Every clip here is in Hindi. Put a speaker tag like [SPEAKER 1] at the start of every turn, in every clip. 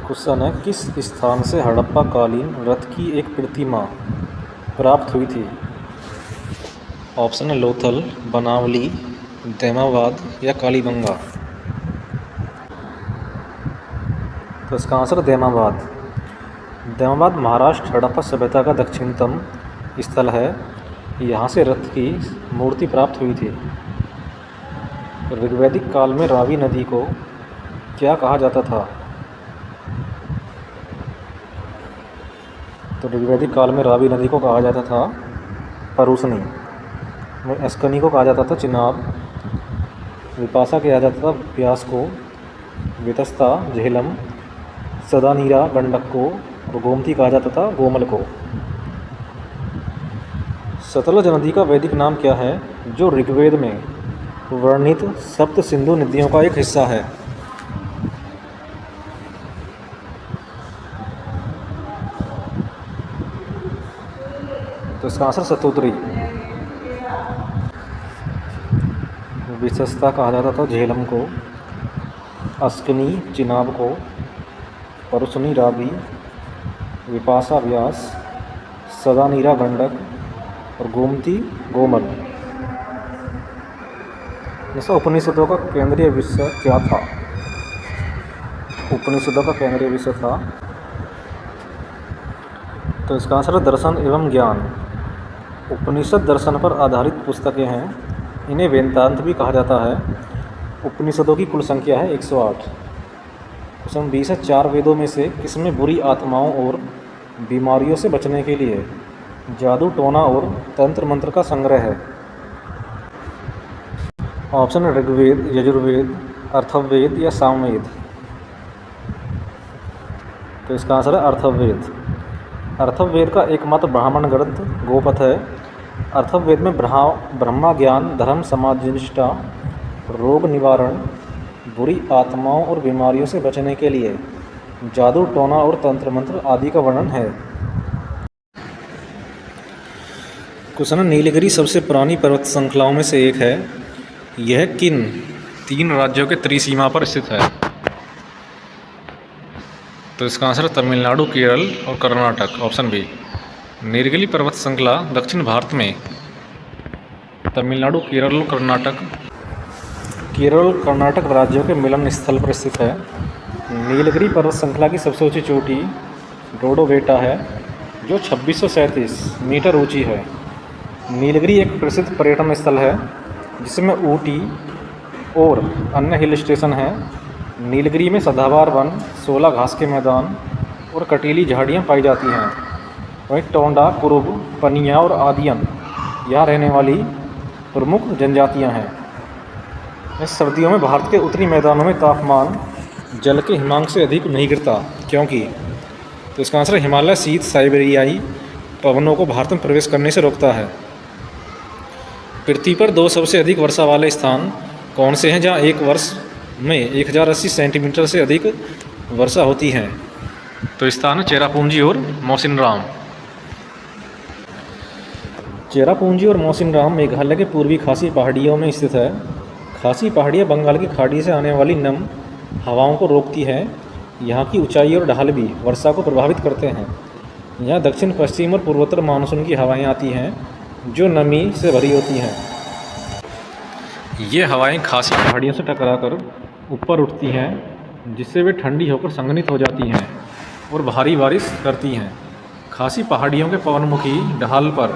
[SPEAKER 1] क्वेश्चन है, किस स्थान से हड़प्पा कालीन रथ की एक प्रतिमा प्राप्त हुई थी? ऑप्शन है लोथल, बनावली, दैमाबाद या कालीबंगा। तो इसका आंसर दैमाबाद। दैमाबाद महाराष्ट्र हड़प्पा सभ्यता का दक्षिणतम स्थल है। यहाँ से रथ की मूर्ति प्राप्त हुई थी। ऋग्वैदिक काल में रावी नदी को क्या कहा जाता था? तो ऋग्वैदिक काल में रावी नदी को कहा जाता था परुसनी, अस्कनी को कहा जाता था चिनाब, विपासा कहा जाता था व्यास को, वितस्ता झेलम, सदानीरा गंडक को और गोमती कहा जाता था गोमल को। सतलज नदी का वैदिक नाम क्या है जो ऋग्वेद में वर्णित सप्त सिंधु नदियों का एक हिस्सा है? तो इसका आंसर सतोत्री। विशस्ता कहा जाता था झेलम को, अस्कनी चिनाब को, परुसनी रावी, विपासा व्यास, सदानीरा गंडक और गोमती गोमल। जैसा उपनिषदों का केंद्रीय विषय क्या था? उपनिषदों का केंद्रीय विषय था, तो इसका आंसर है दर्शन एवं ज्ञान। उपनिषद दर्शन पर आधारित पुस्तकें हैं, इन्हें वेदांत भी कहा जाता है। उपनिषदों की कुल संख्या है 108। क्वेश्चन 20 है, चार वेदों में से किसमें बुरी आत्माओं और बीमारियों से बचने के लिए जादू टोना और तंत्र मंत्र का संग्रह है? ऑप्शन है ऋग्वेद, यजुर्वेद, अथर्ववेद या सामवेद। तो इसका आंसर है अथर्ववेद। अथर्ववेद का एकमात्र ब्राह्मण ग्रंथ गोपथ है। अथर्ववेद में ब्रह्मा ज्ञान, धर्म, समाजनिष्ठा, रोग निवारण, बुरी आत्माओं और बीमारियों से बचने के लिए जादू टोना और तंत्र मंत्र आदि का वर्णन है। क्वेश्चन, नीलगिरी सबसे पुरानी पर्वत श्रृंखलाओं में से एक है। यह किन तीन राज्यों के त्रिसीमा पर स्थित है? तो इसका आंसर तमिलनाडु, केरल और कर्नाटक। Option B. नीलगिरी पर्वत श्रृंखला दक्षिण भारत में तमिलनाडु, केरल और कर्नाटक राज्यों के मिलन स्थल पर स्थित है। नीलगिरी पर्वत श्रृंखला की सबसे ऊंची चोटी डोडोबेटा है, जो 2637 मीटर ऊंची है। नीलगिरी एक प्रसिद्ध पर्यटन स्थल है, जिसमें ऊटी और अन्य हिल स्टेशन हैं। नीलगिरी में सदाबहार वन, 16 घास के मैदान और कटीली झाड़ियाँ पाई जाती हैं। वहीं टोंडा, कुरुब, पनिया और आदियन यहाँ रहने वाली प्रमुख जनजातियाँ हैं। इस सर्दियों में भारत के उत्तरी मैदानों में तापमान जल के हिमांक से अधिक नहीं गिरता, क्योंकि? तो इसका आंसर हिमालय शीत साइबेरियाई पवनों को भारत में प्रवेश करने से रोकता है। पृथ्वी पर दो सबसे अधिक वर्षा वाले स्थान कौन से हैं जहाँ एक वर्ष में 1080 सेंटीमीटर से अधिक वर्षा होती है? तो स्थान है चेरापूंजी और मौसिनराम। चेरापूंजी और मौसिनराम मेघालय के पूर्वी खासी पहाड़ियों में स्थित है। खासी पहाड़ियाँ बंगाल की खाड़ी से आने वाली नम हवाओं को रोकती हैं। यहाँ की ऊंचाई और ढाल भी वर्षा को प्रभावित करते हैं। यहाँ दक्षिण पश्चिम और पूर्वोत्तर मानसून की हवाएं आती हैं, जो नमी से भरी होती हैं। ये हवाएं खासी पहाड़ियों से टकराकर ऊपर उठती हैं, जिससे वे ठंडी होकर संघनित हो जाती हैं और भारी बारिश करती हैं। खासी पहाड़ियों के पवनमुखी ढाल पर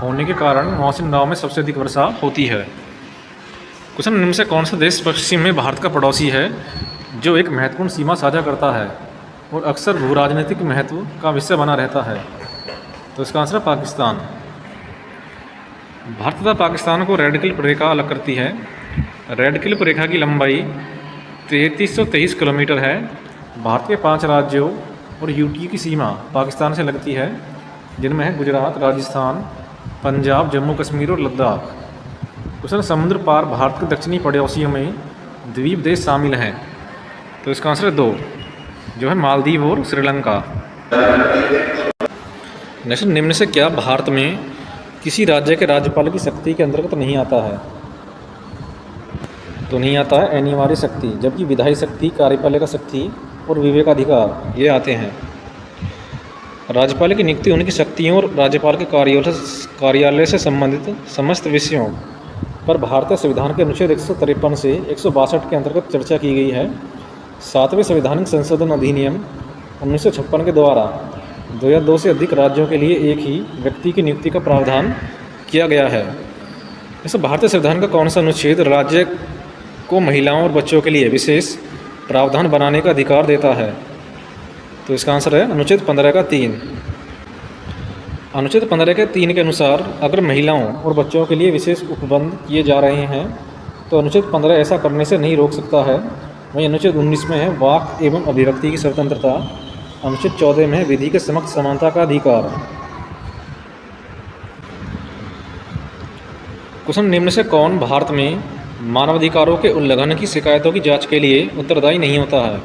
[SPEAKER 1] होने के कारण मौसिनराम में सबसे अधिक वर्षा होती है। क्वेश्चन, निम्न से कौन सा देश पश्चिम में भारत का पड़ोसी है जो एक महत्वपूर्ण सीमा साझा करता है और अक्सर भू राजनीतिक महत्व का विषय बना रहता है? तो इसका आंसर है पाकिस्तान। भारत तथा पाकिस्तान को रेड क्लिफ रेखा अलग करती है। रेड क्लिफ रेखा की लंबाई 3323 किलोमीटर है। भारत के 5 राज्यों और यूटी की सीमा पाकिस्तान से लगती है, जिनमें है गुजरात, राजस्थान, पंजाब, जम्मू कश्मीर और लद्दाख। क्वेश्चन, समुद्र पार भारत के दक्षिणी पड़ोसियों में द्वीप देश शामिल हैं। तो इसका आंसर है 2, जो है मालदीव और श्रीलंका। नेक्स्ट, निम्न से क्या भारत में किसी राज्य के राज्यपाल की शक्ति के अंतर्गत नहीं आता है? तो नहीं आता है अनिवार्य शक्ति, जबकि विधायी शक्ति, कार्यपालिका शक्ति और विवेकाधिकार ये आते हैं। राज्यपाल की नियुक्ति उनकी शक्तियों और राज्यपाल के कार्यालय से संबंधित समस्त विषयों पर भारतीय संविधान के अनुच्छेद 153 से 162 के अंतर्गत चर्चा की गई है। 7वें संवैधानिक संशोधन अधिनियम 1956 के द्वारा 2002 से अधिक राज्यों के लिए एक ही व्यक्ति की नियुक्ति का प्रावधान किया गया है। ऐसे भारतीय संविधान का कौन सा अनुच्छेद राज्य को महिलाओं और बच्चों के लिए विशेष प्रावधान बनाने का अधिकार देता है? तो इसका आंसर है अनुच्छेद 15 का 3। अनुच्छेद 15 के 3 के अनुसार अगर महिलाओं और बच्चों के लिए विशेष उपबंध किए जा रहे हैं तो अनुच्छेद 15 ऐसा करने से नहीं रोक सकता है। वहीं अनुच्छेद 19 में है वाक एवं अभिव्यक्ति की स्वतंत्रता। अनुच्छेद 14 में है विधि के समक्ष समानता का अधिकार। क्वेश्चन निम्न से कौन भारत में मानवाधिकारों के उल्लंघन की शिकायतों की जांच के लिए उत्तरदायी नहीं होता है?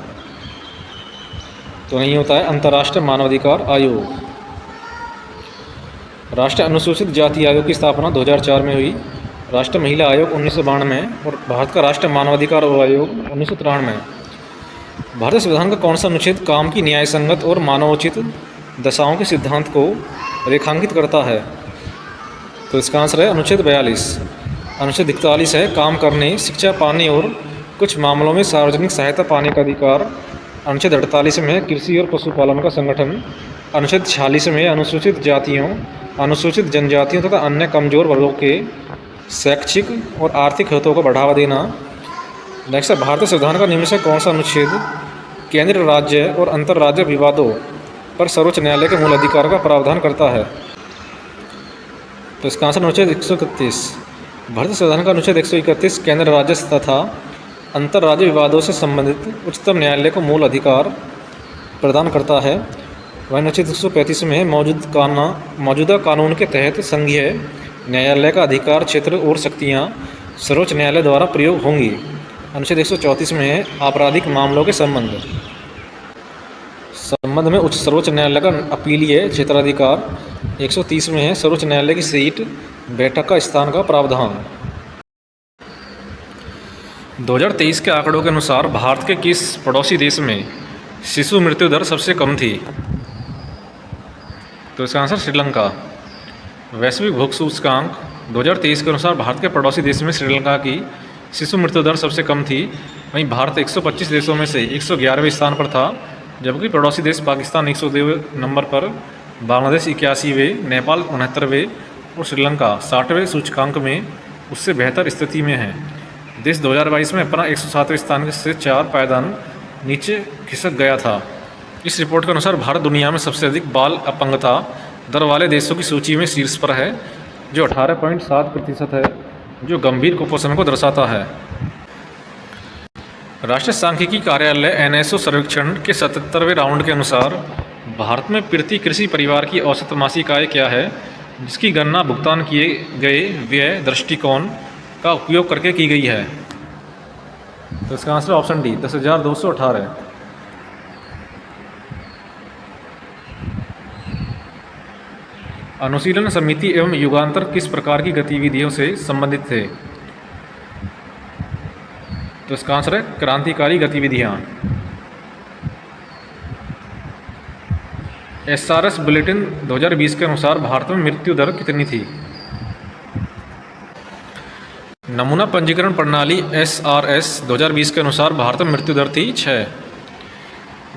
[SPEAKER 1] तो नहीं होता है अंतर्राष्ट्रीय मानवाधिकार आयोग। राष्ट्रीय अनुसूचित जाति आयोग की स्थापना 2004 में हुई। राष्ट्रीय महिला आयोग 1992 में और भारत का राष्ट्रीय मानवाधिकार आयोग 1993 में। भारतीय संविधान का कौन सा अनुच्छेद काम की न्यायसंगत और मानवोचित दशाओं के सिद्धांत को रेखांकित करता है? तो इसका आंसर है अनुच्छेद 42। अनुच्छेद 41 है काम करने, शिक्षा पाने और कुछ मामलों में सार्वजनिक सहायता पाने का अधिकार। अनुच्छेद 48 में कृषि और पशुपालन का संगठन। अनुच्छेद 46 में अनुसूचित जातियों, अनुसूचित जनजातियों तथा अन्य कमजोर वर्गों के शैक्षिक और आर्थिक हितों को बढ़ावा देना। नेक्स्ट है भारतीय संविधान का निम्न से कौन सा अनुच्छेद केंद्र, राज्य और अंतर्राज्य विवादों पर सर्वोच्च न्यायालय के मूल अधिकार का प्रावधान करता है? तो इसका आंसर अनुच्छेद 131। भारतीय संविधान का अनुच्छेद 131 केंद्र, राज्य तथा अंतर्राज्य विवादों से संबंधित उच्चतम न्यायालय को मूल अधिकार प्रदान करता है। वहीं अनुच्छेद 135 में मौजूदा कानून के तहत संघीय न्यायालय का अधिकार क्षेत्र और शक्तियाँ सर्वोच्च न्यायालय द्वारा प्रयोग होंगी। अनुच्छेद 134 में है आपराधिक मामलों के संबंध में उच्च सर्वोच्च न्यायालय का अपीलीय क्षेत्राधिकार। 130 में है सर्वोच्च न्यायालय की सीट बैठक का स्थान का प्रावधान। 2023 के आंकड़ों के अनुसार भारत के किस पड़ोसी देश में शिशु मृत्यु दर सबसे कम थी? तो इसका आंसर श्रीलंका। वैश्विक भूख सूचकांक 2023 के अनुसार भारत के पड़ोसी देश में श्रीलंका की शिशु मृत्यु दर सबसे कम थी। वहीं भारत 125 देशों में से 111वें स्थान पर था, जबकि पड़ोसी देश पाकिस्तान 102वें नंबर पर, बांग्लादेश 81वें, नेपाल 69वें और श्रीलंका 60वें सूचकांक में उससे बेहतर स्थिति में है। देश 2022 में अपना 107वें स्थान से 4 पायदान नीचे खिसक गया था। इस रिपोर्ट के अनुसार भारत दुनिया में सबसे अधिक बाल अपंगता दर वाले देशों की सूची में शीर्ष पर है, जो 18.7% है, जो गंभीर कुपोषण को दर्शाता है। राष्ट्रीय सांख्यिकी कार्यालय NSO सर्वेक्षण के 77वें राउंड के अनुसार भारत में प्रति कृषि परिवार की औसत मासिक आय क्या है, जिसकी गणना भुगतान किए गए व्यय दृष्टिकोण का उपयोग करके की गई है? तो इसका आंसर ऑप्शन डी 10,218। अनुशीलन समिति एवं युगांतर किस प्रकार की गतिविधियों से संबंधित थे? तो इसका आंसर है क्रांतिकारी गतिविधियां। SRS बुलेटिन 2020 के अनुसार भारत में मृत्यु दर कितनी थी? नमूना पंजीकरण प्रणाली SRS 2020 के अनुसार भारत में मृत्यु दर थी 6।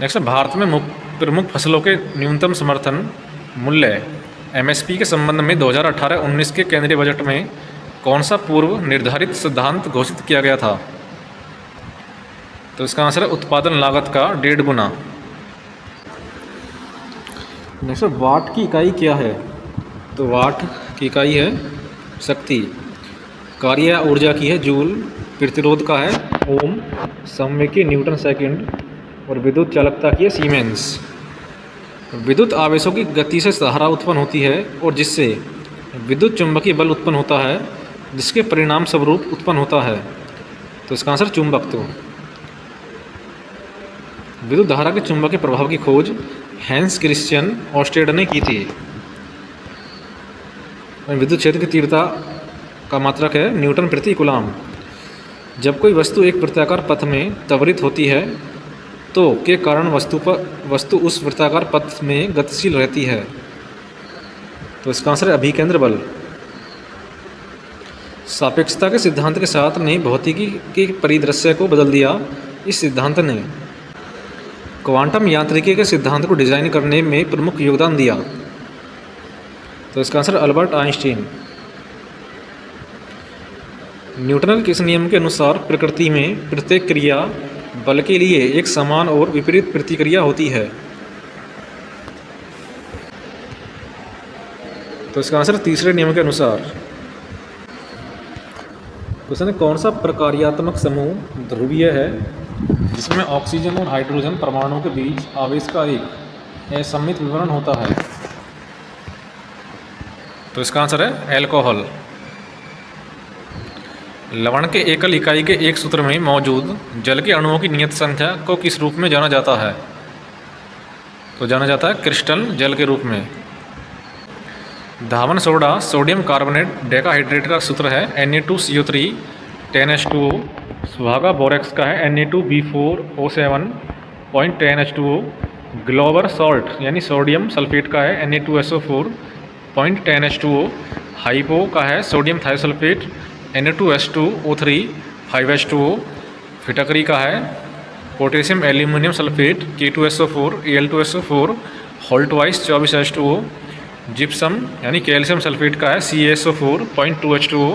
[SPEAKER 1] नेक्स्ट, भारत में प्रमुख फसलों के न्यूनतम समर्थन मूल्य MSP के संबंध में 2018-19 के केंद्रीय बजट में कौन सा पूर्व निर्धारित सिद्धांत घोषित किया गया था? तो इसका आंसर है उत्पादन लागत का 1.5 गुना। नेक्स्ट, वाट की इकाई क्या है? तो वाट की इकाई है शक्ति। कार्य या ऊर्जा की है जूल। प्रतिरोध का है ओम। संवेग की न्यूटन सेकंड और विद्युत चालकता की है सीमेंस। विद्युत आवेशों की गति से धारा उत्पन्न होती है और जिससे विद्युत चुंबकीय बल उत्पन्न होता है, जिसके परिणाम स्वरूप उत्पन्न होता है। तो इसका आंसर चुंबकत्व। विद्युत धारा के चुंबकीय प्रभाव की खोज हैंस क्रिश्चियन ऑस्टेड ने की थी। विद्युत क्षेत्र की तीव्रता का मात्रक है न्यूटन प्रति कूलाम। जब कोई वस्तु एक वृत्ताकार पथ में त्वरित होती है तो के कारण वस्तु उस वृत्ताकार पथ में गतिशील रहती है। तो इसका आंसर है अभिकेंद्र बल। सापेक्षता के सिद्धांत के साथ ने भौतिकी के परिदृश्य को बदल दिया। इस सिद्धांत ने क्वांटम यांत्रिकी के सिद्धांत को डिजाइन करने में प्रमुख योगदान दिया। तो इसका आंसर अल्बर्ट आइंस्टीन। न्यूटन के किस नियम के अनुसार प्रकृति में प्रत्येक क्रिया बल के लिए एक समान और विपरीत प्रतिक्रिया होती है? तो इसका आंसर तीसरे नियम के अनुसार। क्वेश्चन है, कौन सा प्रकार्यात्मक समूह ध्रुवीय है जिसमें ऑक्सीजन और हाइड्रोजन परमाणुओं के बीच आवेश का एक असममित विवरण होता है? तो इसका आंसर है एल्कोहल। लवण के एकल इकाई के एक सूत्र में मौजूद जल के अणुओं की नियत संख्या को किस रूप में जाना जाता है? तो जाना जाता है क्रिस्टल जल के रूप में। धावन सोडा सोडियम कार्बोनेट डेकाहाइड्रेट का सूत्र है Na2CO3 10H2O। सुहागा बोरेक्स का है Na2B4O7 10H2O। ग्लोबर सॉल्ट यानी सोडियम सल्फेट का है Na2SO4 10H2O। हाइपो का है सोडियम थायोसल्फेट Na2H2O3 5H2O। फिटकरी का है potassium aluminium sulphate K2SO4 Al2SO4 होल्टवाइस 24H2O। Gypsum यानी कैल्शियम सल्फेट का है CaSO4 0.2H2O।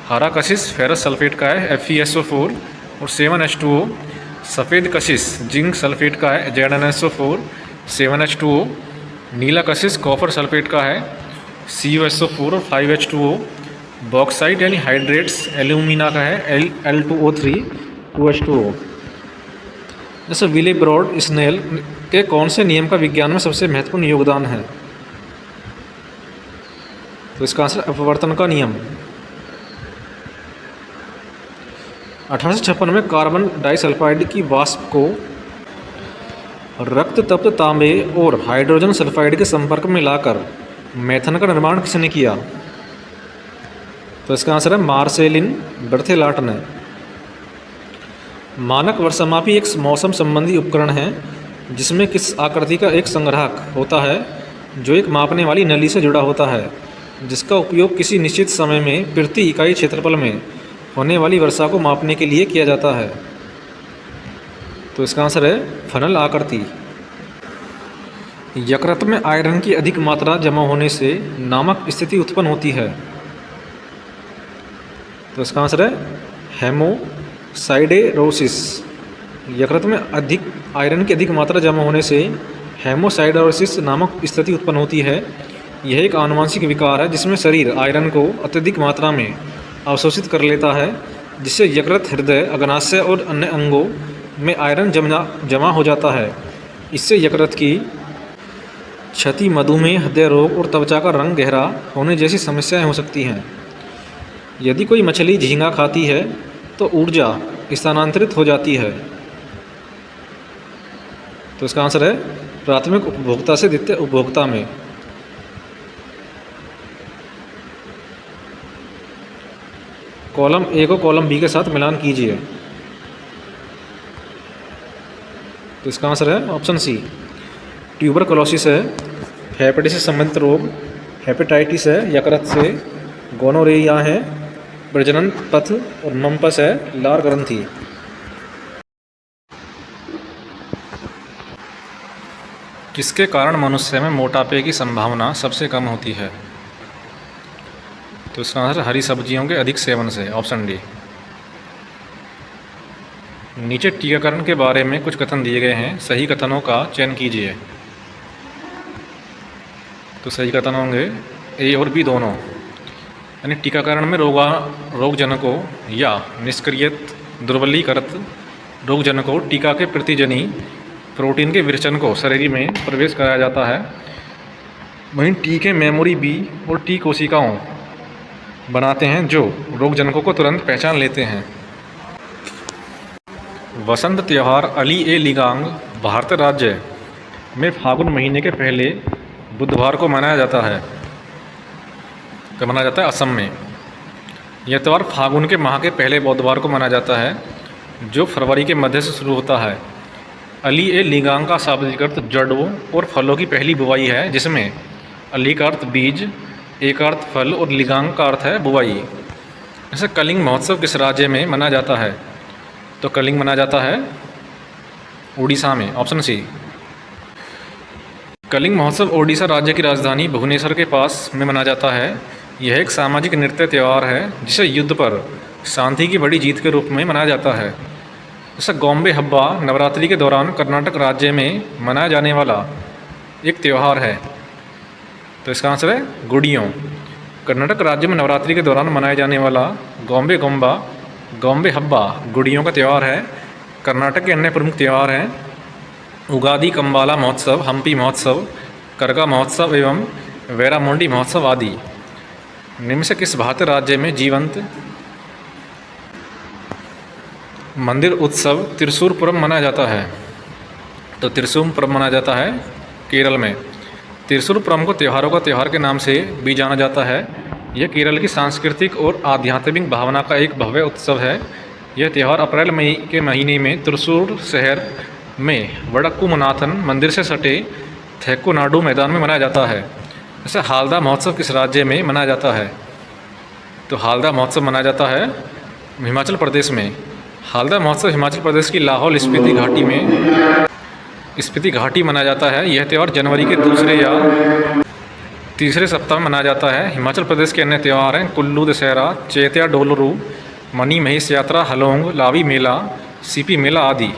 [SPEAKER 1] हरा कशिश फेरस सल्फेट का है FeSO4 और 7H2O। सफ़ेद कशिश जिंक सल्फेट का है ZnSO4 7H2O। नीला कशिश कॉपर सल्फेट का है CuSO4 और 5H2O। बॉक्साइट यानी हाइड्रेट्स एल्यूमिना का है Al2O3 2H2O। जैसे विले ब्रॉड स्नेल के कौन से नियम का विज्ञान में सबसे महत्वपूर्ण योगदान है? तो इसका आंसर अपवर्तन का नियम। 1856 में कार्बन डाइसल्फाइड की वाष्प को रक्त तप्त तांबे और हाइड्रोजन सल्फाइड के संपर्क में लाकर मेथन का निर्माण किसने किया? तो इसका आंसर है मार्सेलिन बर्थेलाट ने। मानक वर्षमापी एक मौसम संबंधी उपकरण है जिसमें किस आकृति का एक संग्राहक होता है जो एक मापने वाली नली से जुड़ा होता है, जिसका उपयोग किसी निश्चित समय में प्रति इकाई क्षेत्रफल में होने वाली वर्षा को मापने के लिए किया जाता है। तो इसका आंसर है फनल आकृति। यकृत में आयरन की अधिक मात्रा जमा होने से नामक स्थिति उत्पन्न होती है। तो इसका आंसर है हेमोसाइडेरोसिस। यकृत में अधिक आयरन की अधिक मात्रा जमा होने से हेमोसाइडेरोसिस नामक स्थिति उत्पन्न होती है। यह एक आनुवंशिक विकार है जिसमें शरीर आयरन को अत्यधिक मात्रा में अवशोषित कर लेता है, जिससे यकृत, हृदय, अग्नाशय और अन्य अंगों में आयरन जमा हो जाता है। इससे यकृत की क्षति, मधुमेह, हृदय रोग और त्वचा का रंग गहरा होने जैसी समस्याएं हो सकती हैं। यदि कोई मछली झींगा खाती है तो ऊर्जा स्थानांतरित हो जाती है। तो इसका आंसर है प्राथमिक उपभोक्ता से द्वितीय उपभोक्ता में। कॉलम ए को कॉलम बी के साथ मिलान कीजिए। तो इसका आंसर है ऑप्शन सी ट्यूबरकुलोसिस है, हेपेटाइटिस से संबंधित रोग, हेपेटाइटिस है यकृत से, गोनोरेया है प्रजनन पथ और मम्पस है लार ग्रंथि। किसके कारण मनुष्य में मोटापे की संभावना सबसे कम होती है? तो इसका आंसर हरी सब्जियों के अधिक सेवन से, ऑप्शन डी। नीचे टीकाकरण के बारे में कुछ कथन दिए गए हैं, सही कथनों का चयन कीजिए। तो सही कथन होंगे ए और बी दोनों। यानी टीकाकरण में रोगजनकों या निष्क्रियत दुर्बलीकृत रोगजनकों टीका के प्रतिजनी प्रोटीन के विरचन को शरीर में प्रवेश कराया जाता है। वहीं टीके मेमोरी बी और टी कोशिकाओं बनाते हैं जो रोगजनकों को तुरंत पहचान लेते हैं। वसंत त्यौहार अली ए लिगांग भारत राज्य में फागुन महीने के पहले बुधवार को मनाया जाता है। कब मनाया जाता है? असम में। यह त्यौहार फागुन के माह के पहले बुधवार को मनाया जाता है, जो फरवरी के मध्य से शुरू होता है। अली ए लिगांग का शाब्दिक अर्थ जड़ों और फलों की पहली बुवाई है, जिसमें अली का अर्थ बीज, ए का अर्थ फल और लिगांग का अर्थ है बुवाई। ऐसे कलिंग महोत्सव किस राज्य में मनाया जाता है? तो कलिंग मनाया जाता है उड़ीसा में, ऑप्शन सी। कलिंग महोत्सव ओडिशा राज्य की राजधानी भुवनेश्वर के पास में मनाया जाता है। यह एक सामाजिक नृत्य त्यौहार है जिसे युद्ध पर शांति की बड़ी जीत के रूप में मनाया जाता है। जैसे गोम्बे हब्बा नवरात्रि के दौरान कर्नाटक राज्य में मनाया जाने वाला एक त्यौहार है। तो इसका आंसर है गुड़ियों। कर्नाटक राज्य में नवरात्रि के दौरान मनाया जाने वाला गोम्बे हब्बा गुड़ियों का त्यौहार है। कर्नाटक के अन्य प्रमुख त्यौहार हैं उगादि, कंबाला महोत्सव, हम्पी महोत्सव, करगा महोत्सव एवं वेरामोंडी महोत्सव आदि। निम्न से किस भारतीय राज्य में जीवंत मंदिर उत्सव त्रिशूरपुरम मनाया जाता है? तो त्रिशूरपुरम मनाया जाता है केरल में। त्रिशूरपुरम को त्योहारों का त्यौहार के नाम से भी जाना जाता है। यह केरल की सांस्कृतिक और आध्यात्मिक भावना का एक भव्य उत्सव है। यह त्यौहार अप्रैल मई के महीने में त्रिशूर शहर में वडक्कुमनाथन मंदिर से सटे थेक्कुनाडु मैदान में मनाया जाता है। जैसे हालदा महोत्सव किस राज्य में मनाया जाता है? तो हालदा महोत्सव मनाया जाता है हिमाचल प्रदेश में। हालदा महोत्सव हिमाचल प्रदेश की लाहौल स्पीति घाटी मनाया जाता है। यह त्यौहार जनवरी के दूसरे या तीसरे सप्ताह में मनाया जाता है। हिमाचल प्रदेश के अन्य त्यौहार हैं कुल्लू दशहरा, चैत्या डोलरू, मनी महेश यात्रा, हलोंग, लावी मेला, सीपी मेला आदि।